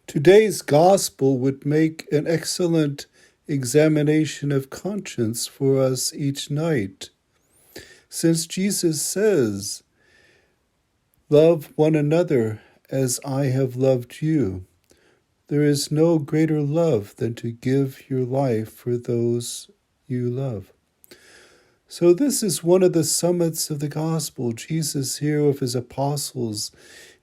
Today's gospel would make an excellent examination of conscience for us each night. Since Jesus says, "Love one another as I have loved you," there is no greater love than to give your life for those you love. So this is one of the summits of the gospel. Jesus here with his apostles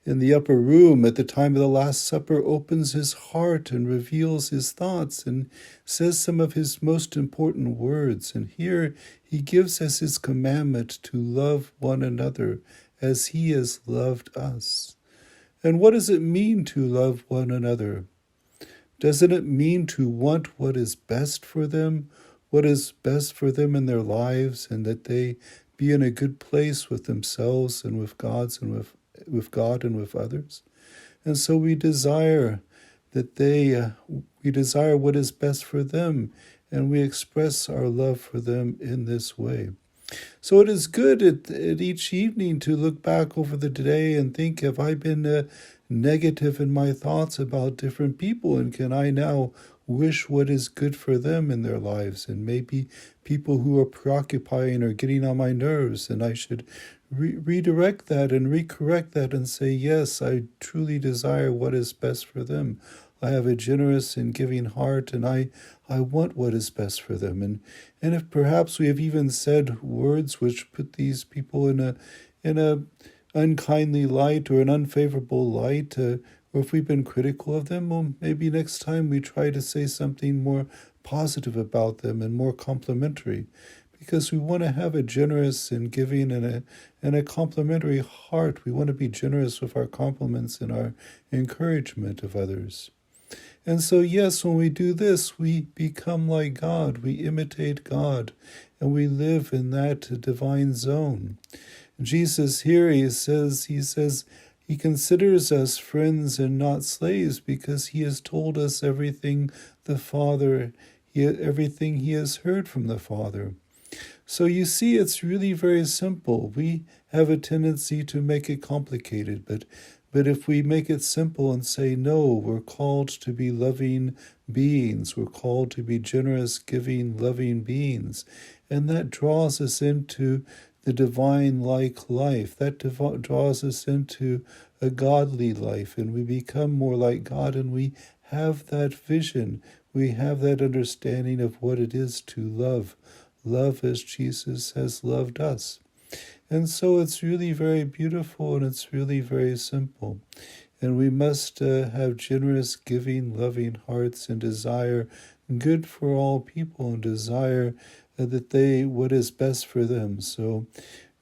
in the upper room at the time of the Last Supper opens his heart and reveals his thoughts and says some of his most important words. And here he gives us his commandment to love one another as he has loved us. And what does it mean to love one another? Doesn't it mean to want what is best for them, what is best for them in their lives, and that they be in a good place with themselves and with God and with others? And so we desire we desire what is best for them, and we express our love for them in this way. So it is good at each evening to look back over the day and think, have I been negative in my thoughts about different people, and can I now wish what is good for them in their lives? And maybe people who are preoccupying or getting on my nerves, and I should redirect that and recorrect that and say, yes, I truly desire what is best for them. I have a generous and giving heart, and I want what is best for them. And if perhaps we have even said words which put these people in a unkindly light or an unfavorable light, or if we've been critical of them, well, maybe next time we try to say something more positive about them and more complimentary, because we want to have a generous and giving and a complimentary heart. We want to be generous with our compliments and our encouragement of others. And so, yes, when we do this, we become like God, we imitate God, and we live in that divine zone. Jesus here, he says, he considers us friends and not slaves because he has told us everything everything he has heard from the Father. So you see, it's really very simple. We have a tendency to make it complicated, but if we make it simple and say, no, we're called to be loving beings, we're called to be generous, giving, loving beings, and that draws us into the divine-like life. That draws us into a godly life, and we become more like God, and we have that vision, we have that understanding of what it is to love as Jesus has loved us. And so it's really very beautiful, and it's really very simple. And we must have generous, giving, loving hearts and desire good for all people and desire what is best for them. So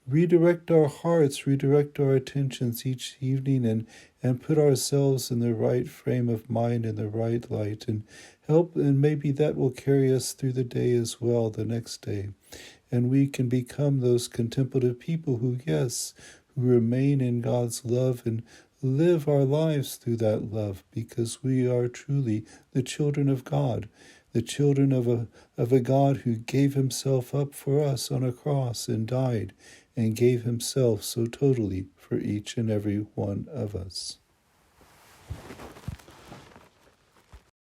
redirect our hearts, redirect our attentions each evening and put ourselves in the right frame of mind, in the right light, and help, and maybe that will carry us through the day as well, the next day. And we can become those contemplative people who remain in God's love and live our lives through that love, because we are truly the children of God, the children of a God who gave himself up for us on a cross and died and gave himself so totally for each and every one of us.